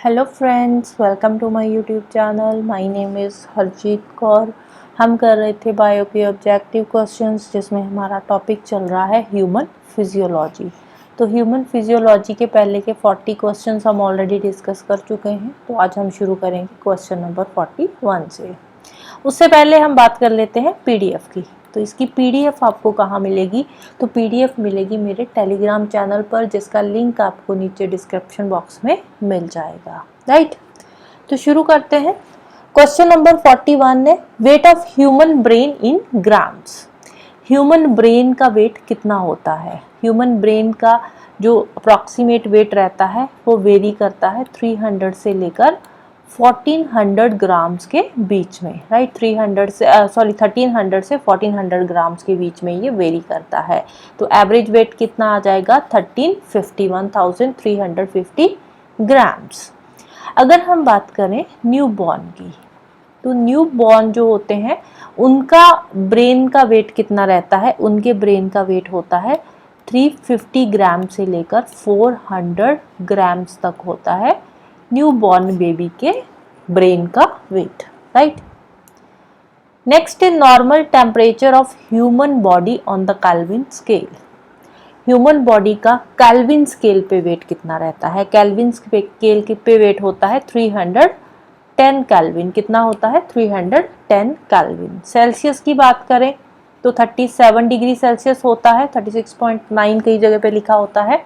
Hello friends, welcome to my YouTube channel. My name is Harjeet Kaur. हम कर रहे थे बायो के ऑब्जेक्टिव क्वेश्चंस, जिसमें हमारा टॉपिक चल रहा है ह्यूमन फिजियोलॉजी। तो ह्यूमन फिजियोलॉजी के पहले के 40 क्वेश्चंस हम ऑलरेडी डिस्कस कर चुके हैं। तो आज हम शुरू करेंगे क्वेश्चन नंबर 41 से। उससे पहले हम बात कर लेते हैं पीडीएफ की। तो इसकी पीडीएफ आपको कहाँ मिलेगी? तो पीडीएफ मिलेगी मेरे टेलीग्राम चैनल पर, जिसका लिंक आपको नीचे डिस्क्रिप्शन बॉक्स में मिल जाएगा। राइट, तो शुरू करते हैं। क्वेश्चन नंबर 41 है, weight of human brain in grams. Human brain का वेट कितना होता है? ह्यूमन ब्रेन का जो अप्रॉक्सीमेट वेट रहता है वो वेरी करता है 300 से लेकर 1400 ग्राम्स के बीच में। राइट, 1300 से 1400 ग्राम्स के बीच में ये वेरी करता है। तो एवरेज वेट कितना आ जाएगा? 1350 ग्राम्स। अगर हम बात करें न्यू बॉर्न की, तो न्यू बॉर्न जो होते हैं उनका ब्रेन का वेट कितना रहता है? उनके ब्रेन का वेट होता है 350 ग्राम से लेकर 400 ग्राम्स तक होता है न्यू बॉर्न बेबी के ब्रेन का वेट। राइट, नेक्स्ट है normal temperature of human body on the kelvin scale. Human body का केल्विन स्केल पे वेट कितना रहता है? केल्विन स्केल पे वेट होता है 310 केल्विन। कितना होता है? 310 केल्विन। सेल्सियस की बात करें तो 37 डिग्री सेल्सियस होता है, 36.9 कई जगह पे लिखा होता है।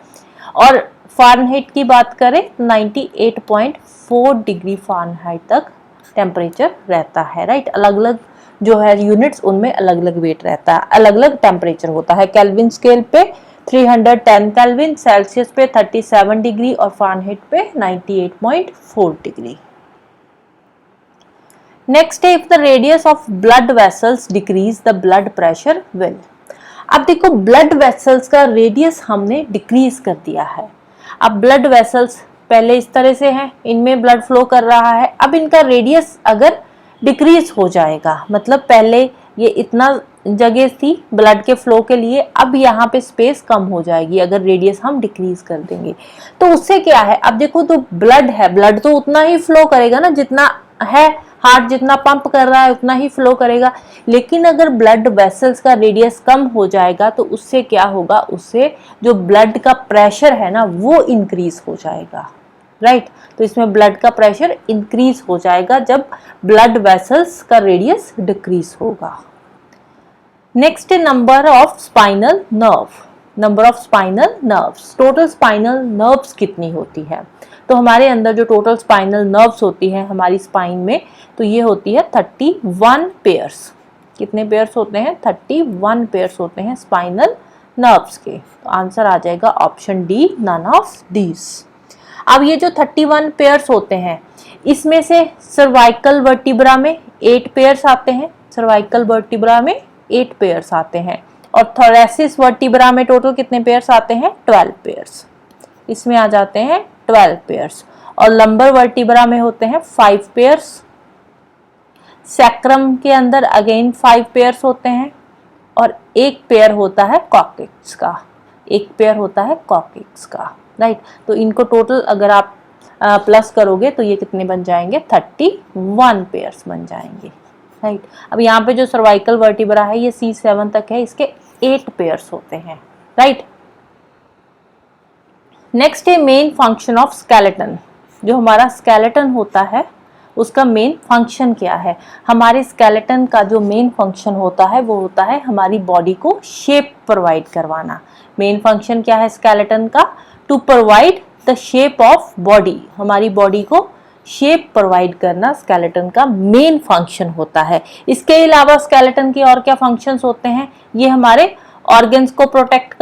और फ़ारेनहाइट की बात करें 98.4 डिग्री फ़ारेनहाइट तक टेम्परेचर रहता है। राइट, अलग अलग जो है यूनिट्स, उनमें अलग अलग वेट रहता है, अलग अलग टेम्परेचर होता है। केल्विन स्केल पे 310 केल्विन, सेल्सियस पे 37 डिग्री और फ़ारेनहाइट पे 98.4 डिग्री। नेक्स्ट है, if the radius of blood vessels decrease the blood pressure will. अब देखो, ब्लड वेसल्स का रेडियस हमने डिक्रीज कर दिया है। अब ब्लड वेसल्स पहले इस तरह से हैं, इनमें ब्लड फ्लो कर रहा है। अब इनका रेडियस अगर डिक्रीज हो जाएगा, मतलब पहले ये इतना जगह थी ब्लड के फ्लो के लिए, अब यहाँ पे स्पेस कम हो जाएगी अगर रेडियस हम डिक्रीज कर देंगे। तो उससे क्या है? अब देखो, तो ब्लड है, ब्लड तो उतना ही फ्लो करेगा ना जितना है, हार्ट जितना पंप कर रहा है उतना ही फ्लो करेगा। लेकिन अगर ब्लड वेसल्स का रेडियस कम हो जाएगा तो उससे क्या होगा? उससे जो ब्लड का प्रेशर है ना वो इंक्रीज हो जाएगा। राइट, तो इसमें ब्लड का प्रेशर इंक्रीज हो जाएगा जब ब्लड वेसल्स का रेडियस डिक्रीज होगा। नेक्स्ट है number of spinal nerve. Number of spinal nerves, total spinal nerves कितनी होती है? तो हमारे अंदर जो टोटल स्पाइनल नर्व्स होती है हमारी स्पाइन में, तो ये होती है 31 पेयर्स। कितने पेयर्स होते हैं? 31 पेयर्स होते हैं स्पाइनल नर्व्स के। तो आंसर आ जाएगा option D, none of these. अब ये जो 31 पेयर्स होते हैं, इसमें से सर्वाइकल वर्टिब्रा में 8 पेयर्स आते हैं। सर्वाइकल वर्टिब्रा में 8 पेयर्स आते हैं। और थोरेसिस वर्टिब्रा में टोटल कितने पेयर्स आते हैं? 12 पेयर्स। इसमें आ जाते हैं 12 पेयर्स। और लंबर वर्टिब्रा में होते हैं 5 पेयर्स। सैक्रम के अंदर अगेन 5 पेयर्स होते हैं। और एक पेयर होता है कॉक्सिक्स का, एक पेयर होता है कॉक्सिक्स का। राइट, तो इनको टोटल अगर आप प्लस करोगे तो ये कितने बन जाएंगे? 31 पेयर्स बन जाएंगे। राइट, अब यहाँ पे जो सर्वाइकल वर्टिब्रा है ये C7 तक है, इसके 8 पेयर्स होते हैं। राइट, नेक्स्ट है मेन फंक्शन ऑफ स्केलेटन। जो हमारा स्केलेटन होता है उसका मेन फंक्शन क्या है? हमारे स्केलेटन का जो मेन फंक्शन होता है वो होता है हमारी बॉडी को शेप प्रोवाइड करवाना। मेन फंक्शन क्या है स्केलेटन का? To provide the shape of body. हमारी बॉडी को शेप प्रोवाइड करना स्केलेटन का मेन फंक्शन होता है। इसके अलावा स्केलेटन के और क्या फंक्शंस होते हैं? ये हमारे ऑर्गन्स को प्रोटेक्ट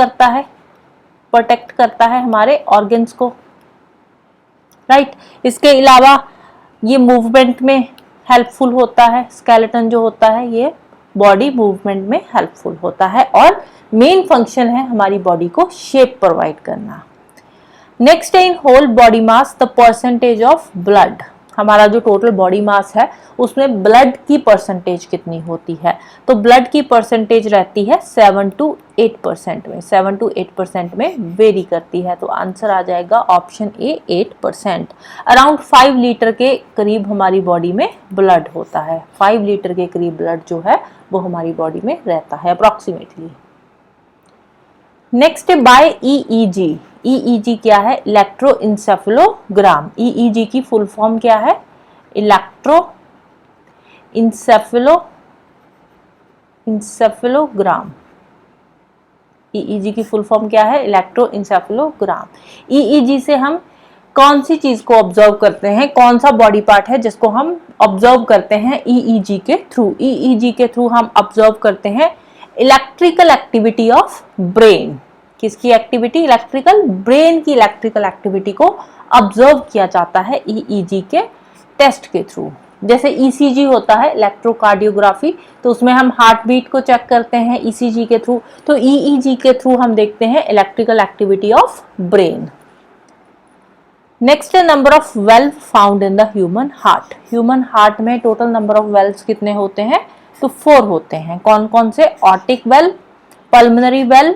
करता है हमारे ऑर्गन्स को। राइट, इसके अलावा ये मूवमेंट में हेल्पफुल होता है। स्केलेटन जो होता है ये बॉडी मूवमेंट में हेल्पफुल होता है और मेन फंक्शन है हमारी बॉडी को शेप प्रोवाइड करना। नेक्स्ट है in whole body mass the percentage of blood. हमारा जो टोटल बॉडी मास है उसमें ब्लड की परसेंटेज कितनी होती है, तो ब्लड की परसेंटेज रहती है 7 to 8% में, 7 to 8% में वेरी करती है। तो आंसर आ जाएगा ऑप्शन ए 8%। अराउंड 5 लीटर के करीब हमारी बॉडी में ब्लड होता है, 5 लीटर के करीब ब्लड जो है वो हमारी बॉडी में रहता है अप्रॉक्सीमेटली। नेक्स्ट है बाय ईईजी। ईईजी क्या है? इलेक्ट्रोइंसेफेलोग्राम। ईईजी की फुल फॉर्म क्या है? इंसेफेलोग्राम। ईईजी की फुल फॉर्म क्या है? इलेक्ट्रोइंसेफेलोग्राम। ईईजी से हम कौन सी चीज को ऑब्जर्व करते हैं, कौन सा बॉडी पार्ट है जिसको हम ऑब्जर्व करते हैं ईईजी के थ्रू? ईईजी के थ्रू हम ऑब्जर्व करते हैं इलेक्ट्रिकल एक्टिविटी ऑफ ब्रेन। किसकी एक्टिविटी? इलेक्ट्रिकल, ब्रेन की इलेक्ट्रिकल एक्टिविटी को ऑब्जर्व किया जाता है ईईजी के टेस्ट के थ्रू। जैसे ईसीजी होता है, इलेक्ट्रोकार्डियोग्राफी, तो उसमें हम हार्ट बीट को चेक करते हैं ईसीजी के थ्रू, तो ईईजी के थ्रू हम देखते हैं electrical activity of brain. Next है number of valve found in the human heart. Human heart में टोटल नंबर ऑफ वेल्व्स कितने होते हैं? तो 4 होते हैं। कौन कौन से? Aortic valve, pulmonary valve,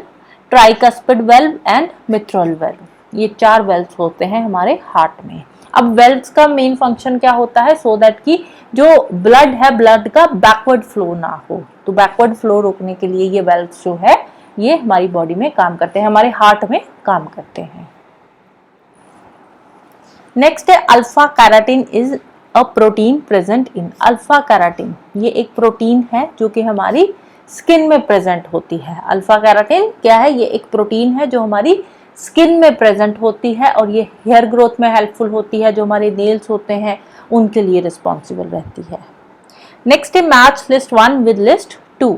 tricuspid valve and mitral valve. ये 4 वेल्व्स होते हैं हमारे हार्ट में। अब वेल्व्स का मेन फंक्शन क्या होता है? सो दैट कि जो ब्लड है, ब्लड का बैकवर्ड फ्लो ना हो, तो बैकवर्ड फ्लो रोकने के लिए ये वेल्व्स जो है ये हमारी बॉडी में काम करते हैं, हमारे हार्ट में काम करते हैं। नेक्स्ट है alpha keratin is a protein present in. Alpha keratin ये एक प्रोटीन है जो कि हमारी स्किन में प्रेजेंट होती है। अल्फा कैराटिन क्या है? ये एक प्रोटीन है जो हमारी स्किन में प्रेजेंट होती है और ये हेयर ग्रोथ में हेल्पफुल होती है, जो हमारे नेल्स होते हैं उनके लिए रिस्पॉन्सिबल रहती है। नेक्स्ट है match list 1 with list 2।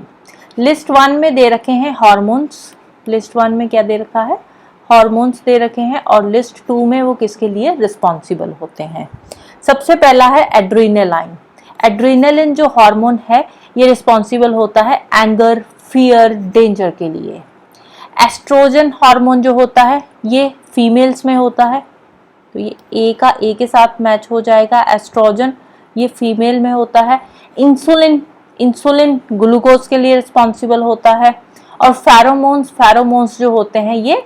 List 1 में दे रखे हैं हार्मोन्स। लिस्ट 1 में क्या दे रखा है? हार्मोन्स दे रखे हैं, और लिस्ट 2 में वो किसके लिए रिस्पॉन्सिबल होते हैं? सबसे पहला है एड्रेनालाइन। एड्रेनालिन जो हार्मोन है ये रिस्पॉन्सिबल होता है एंगर, फियर, डेंजर के लिए। एस्ट्रोजन हार्मोन जो होता है ये फीमेल्स में होता है, तो ये ए का ए के साथ मैच हो जाएगा। एस्ट्रोजन ये फीमेल में होता है। इंसुलिन ग्लूकोज के लिए रिस्पॉन्सिबल होता है। और फेरोमोन्स जो होते हैं ये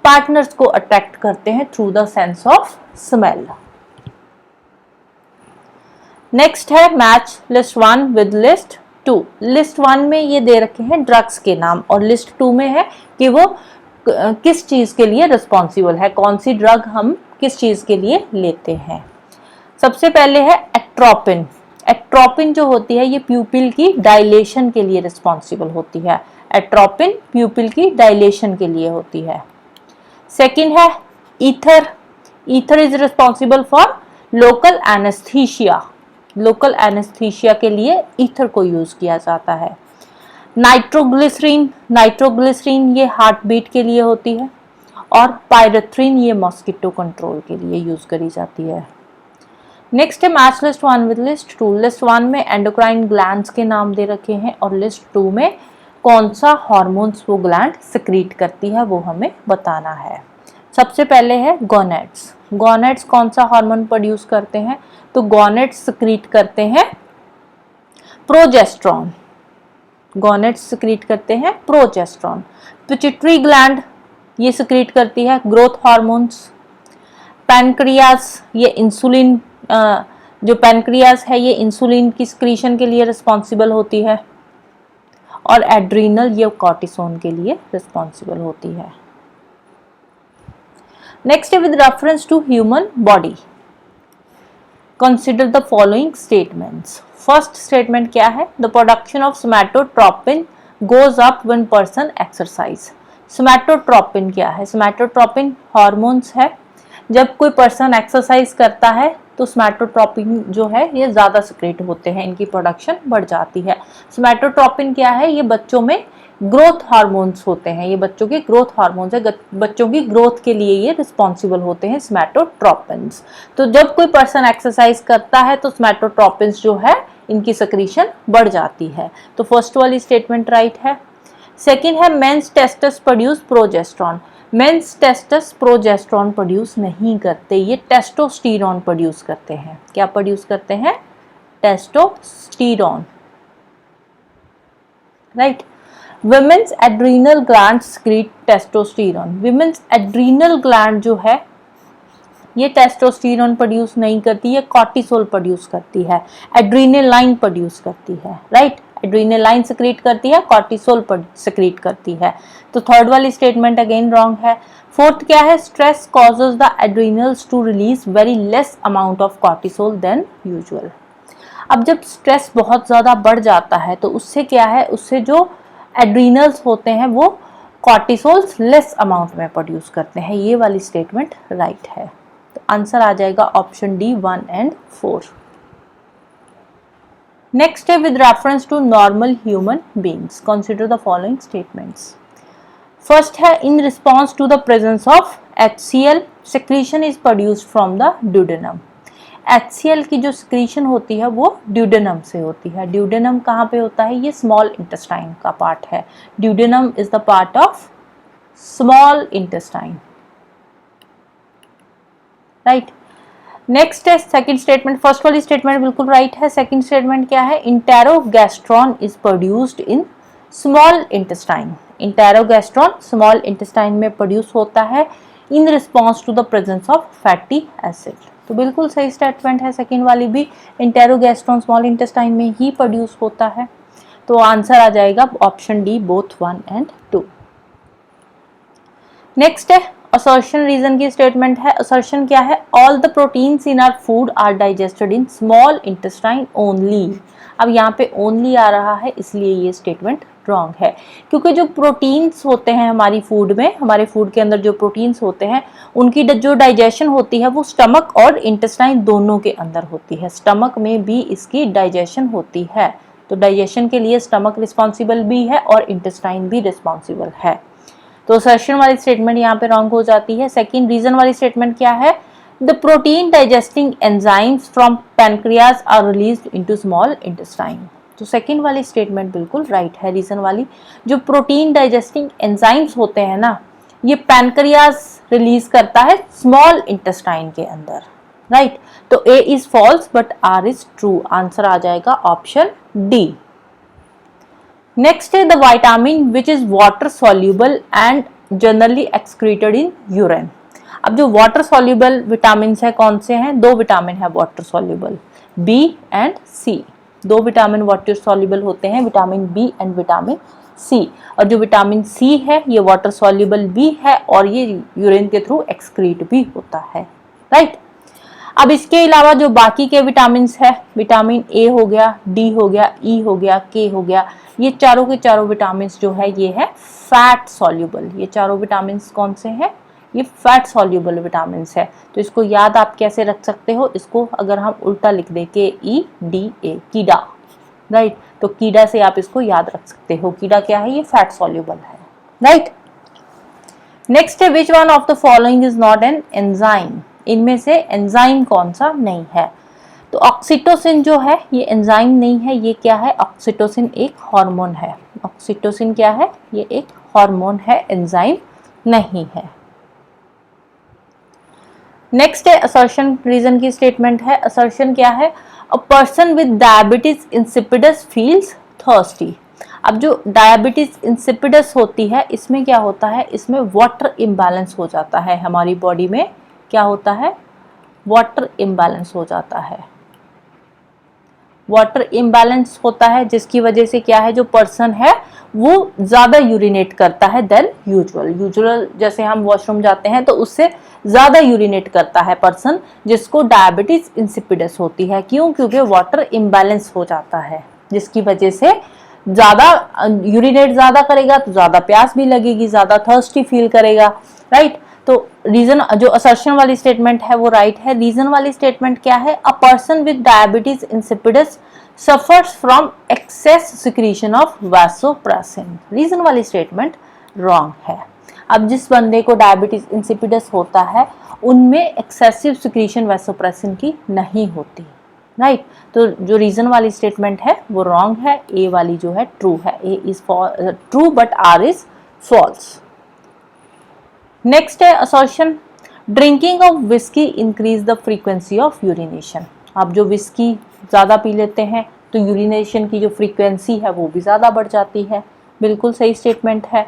पार्टनर्स को अट्रैक्ट करते हैं through the sense of smell. Next है match list 1 with list 2। List 1 में ये दे रखे हैं ड्रग्स के नाम, और लिस्ट 2 में है कि वो किस चीज के लिए रिस्पॉन्सिबल है, कौन सी ड्रग हम किस चीज के लिए लेते हैं। सबसे पहले है एट्रोपिन। एट्रोपिन जो होती है ये प्यूपिल की डायलेशन के लिए रिस्पॉन्सिबल होती है। एट्रोपिन प्यूपिल की डायलेशन के लिए होती है। सेकंड है ether. Ether is responsible for local anaesthesia. Local anaesthesia के लिए ईथर को यूज किया जाता है। नाइट्रोग्लिसरीन। नाइट्रोग्लिसरीन ये हार्ट बीट के लिए होती है। और पायरेथ्रिन ये मॉस्किटो कंट्रोल के लिए यूज करी जाती है। नेक्स्ट है match list 1 with list 2। List 1 में एंडोक्राइन ग्लैंड्स के नाम दे रखे हैं, और लिस्ट 2 में कौन सा हार्मोन्स वो ग्लैंड सिक्रीट करती है वो हमें बताना है। सबसे पहले है गोनेड्स। गोनेड्स कौन सा हार्मोन प्रोड्यूस करते हैं? तो गोनेड्स सिक्रीट करते हैं प्रोजेस्टेरॉन। गोनेड्स सिक्रीट करते हैं प्रोजेस्टेरॉन। पिट्यूटरी ग्लैंड ये सिक्रीट करती है ग्रोथ हार्मोन्स। पैनक्रियास ये इंसुलिन, जो पैनक्रियास है ये इंसुलिन की सिक्रीशन के लिए रिस्पॉन्सिबल होती है। और एड्रीनल ये कॉर्टिसोन के लिए रिस्पॉन्सिबल होती है। नेक्स्ट है with reference to human body consider the following statements. First statement क्या है? The production of somatotropin goes up when person exercise. Somatotropin क्या है? सोमैटोट्रोपिन हार्मोन्स है। जब कोई पर्सन एक्सरसाइज करता है तो सोमैटोट्रोपिन जो है ये ज़्यादा सिक्रेट होते हैं, इनकी प्रोडक्शन बढ़ जाती है। सोमैटोट्रोपिन क्या है? ये बच्चों में ग्रोथ हार्मोन्स होते हैं, ये बच्चों के ग्रोथ हार्मोन्स है, बच्चों की ग्रोथ के लिए ये रिस्पॉन्सिबल होते हैं सोमैटोट्रोपिन्स। तो जब कोई पर्सन एक्सरसाइज करता है तो सोमैटोट्रोपिन्स जो है इनकी सिक्रीशन बढ़ जाती है। तो फर्स्ट वाली स्टेटमेंट राइट है। सेकेंड है men's testis produce progesterone. Men's testes progesterone produce नहीं करते, ये टेस्टोस्टेरॉन प्रोड्यूस करते हैं। क्या प्रोड्यूस करते हैं? Testosterone, right. Women's adrenal gland secrete testosterone, women's adrenal gland जो है ये टेस्टोस्टेरॉन प्रोड्यूस नहीं करती, ये कॉर्टिसोल प्रोड्यूस करती है, एड्रीनल लाइन प्रोड्यूस करती है, राइट। एड्रीनल लाइन सिक्रीट करती है, कॉर्टिसोल सिक्रीट करती है। तो थर्ड वाली स्टेटमेंट अगेन रॉन्ग है। फोर्थ क्या है? Stress causes the adrenals to release very less amount of cortisol than usual. अब जब स्ट्रेस बहुत ज़्यादा बढ़ जाता है तो उससे क्या है, उससे जो एड्रीनल्स होते हैं वो कॉर्टिसोल्स लेस अमाउंट में प्रोड्यूस करते हैं। ये वाली स्टेटमेंट राइट है। तो आंसर आ जाएगा ऑप्शन डी 1 एंड 4। नेक्स्ट है with reference to normal human beings consider the following statements. First है in response to the presence of HCl secretion is produced from the duodenum। HCl की जो secretion होती है वो duodenum से होती है। ड्यूडेनम कहाँ पे होता है? ये स्मॉल इंटेस्टाइन का पार्ट है। Duodenum is the part of small intestine, right. Next है सेकंड स्टेटमेंट। फर्स्ट वाली स्टेटमेंट बिल्कुल राइट है। सेकंड स्टेटमेंट क्या है? Enterogastrone is produced in small intestine. Enterogastrone small intestine में प्रोड्यूस होता है in response to the presence of fatty acid. तो बिल्कुल सही स्टेटमेंट है सेकंड वाली भी, इंटेरोगैस्ट्रॉन स्मॉल इंटेस्टाइन में ही प्रोड्यूस होता है। तो आंसर आ जाएगा option D both 1 and 2। Next है असर्शन रीजन की स्टेटमेंट है। असर्शन क्या है? All the proteins in our food are digested in small intestine only. अब यहाँ पे ओनली आ रहा है इसलिए ये स्टेटमेंट रॉन्ग है, क्योंकि जो प्रोटीन्स होते हैं हमारी फूड में, हमारे फूड के अंदर जो प्रोटीन्स होते हैं उनकी जो डाइजेशन होती है वो स्टमक और इंटेस्टाइन दोनों के अंदर होती है। स्टमक में भी इसकी डाइजेशन होती है, तो डाइजेशन के लिए स्टमक रिस्पॉन्सिबल भी है और इंटेस्टाइन भी रिस्पॉन्सिबल है। तो असर्शन वाली स्टेटमेंट यहाँ पे रॉन्ग हो जाती है। सेकेंड रीजन वाली स्टेटमेंट क्या है? The protein digesting enzymes from pancreas are released into small intestine. तो सेकेंड वाली स्टेटमेंट बिल्कुल राइट है। रीजन वाली, जो प्रोटीन डाइजेस्टिंग एंजाइम्स होते हैं ना, ये पैनक्रियाज रिलीज करता है स्मॉल इंटेस्टाइन के अंदर, राइट। तो A is false but R is true. Answer आ जाएगा ऑप्शन डी। नेक्स्ट है the vitamin which is water soluble and generally excreted in urine. अब जो वाटर सॉल्यूबल विटामिन है कौन से हैं? 2 विटामिन है water soluble, B and C. 2 vitamin water soluble होते हैं, vitamin B and vitamin C. और जो विटामिन सी है ये वाटर सॉल्यूबल भी है और ये यूरिन के थ्रू एक्सक्रीट भी होता है, राइट। अब इसके अलावा जो बाकी के विटामिन है, विटामिन ए हो गया, डी हो गया, ई हो गया, के हो गया, ये चारों के चारों विटामिन जो है ये है फैट सॉल्यूबल। ये चारों विटामिन कौन से हैं? ये फैट सॉल्यूबल विटामिन है। तो इसको याद आप कैसे रख सकते हो? इसको अगर हम उल्टा लिख दे KEDA, कीड़ा, राइट। तो कीड़ा से आप इसको याद रख सकते हो। कीड़ा क्या है? ये फैट सॉल्यूबल है, राइट। नेक्स्ट है विच one of the following is not an enzyme. इनमें से एंजाइम कौन सा नहीं है? तो ऑक्सीटोसिन जो है ये एंजाइम नहीं है। ये क्या है? ऑक्सीटोसिन एक हार्मोन है। ऑक्सीटोसिन क्या है? ये एक हार्मोन है, एंजाइम नहीं है। नेक्स्ट है असर्शन रीजन की स्टेटमेंट है। असर्शन क्या है? A person with diabetes insipidus feels thirsty. अब जो डायबिटीज इंसिपिडस होती है इसमें क्या होता है? इसमें वाटर इम्बैलेंस हो जाता है। हमारी बॉडी में क्या होता है? वाटर इम्बैलेंस हो जाता है। वाटर इम्बैलेंस होता है जिसकी वजह से क्या है, जो पर्सन है वो ज्यादा यूरिनेट करता है देन यूजुअल जैसे हम वॉशरूम जाते हैं तो उससे ज्यादा यूरिनेट करता है पर्सन जिसको डायबिटीज इंसिपिडस होती है। क्यों? क्योंकि वाटर इम्बैलेंस हो जाता है जिसकी वजह से ज्यादा यूरिनेट ज्यादा करेगा तो ज्यादा प्यास भी लगेगी, ज्यादा थर्स्टी फील करेगा, राइट। तो रीजन जो असर्शन वाली स्टेटमेंट है वो राइट है। रीजन वाली स्टेटमेंट क्या है? A person with diabetes insipidus suffers from excess secretion of vasopressin. Reason वाली स्टेटमेंट रॉन्ग है। अब जिस बंदे को डायबिटीज इंसिपिडस होता है उनमें एक्सेसिव सिक्रीशन वैसोप्रेसिन की नहीं होती, राइट। तो जो रीजन वाली स्टेटमेंट है वो रॉन्ग है। ए वाली जो है ट्रू है। A is true but R is false. Next है assertion, drinking of whisky increase the frequency of urination. आप जो विस्की ज़्यादा पी लेते हैं तो यूरिनेशन की जो फ्रीक्वेंसी है वो भी ज़्यादा बढ़ जाती है। बिल्कुल सही स्टेटमेंट है।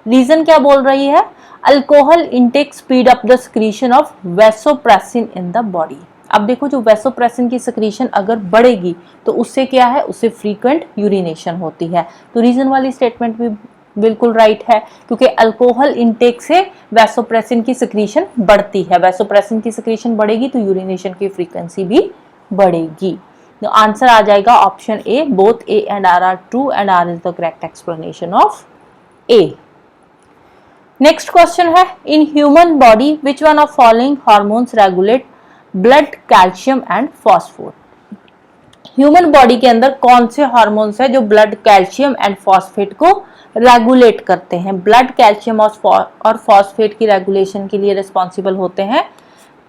रीज़न क्या बोल रही है? Alcohol intake speed up the secretion of vasopressin in the body. अब देखो, जो वैसोप्रेसिन की सिक्रीशन अगर बढ़ेगी तो उससे क्या है, उससे फ्रीक्वेंट यूरिनेशन होती है। तो रीज़न वाली स्टेटमेंट भी बिल्कुल राइट है, क्योंकि अल्कोहल इंटेक से वैसोप्रेसिन की सिक्रीशन बढ़ती है। वैसोप्रेसिन की सिक्रीशन बढ़ेगी तो यूरिनेशन की फ्रीक्वेंसी भी बढ़ेगी। तो आंसर आ जाएगा option A, both A and R are true and R is the correct explanation of A. Next question है, in human body which one of following hormones regulate blood, calcium and phosphor. Human body के अंदर कौन से hormones है जो blood, calcium and phosphate को regulate करते हैं? ब्लड, कैल्शियम और फॉस्फेट की रेगुलेशन के लिए रिस्पॉन्सिबल होते हैं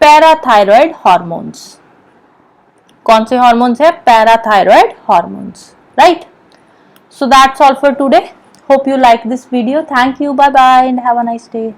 पैराथायरॉयड हार्मोन्स। कौन से हार्मोन्स है? Parathyroid hormones, right? So that's all for today. Hope you like this video. Thank you. Bye bye and have a nice day.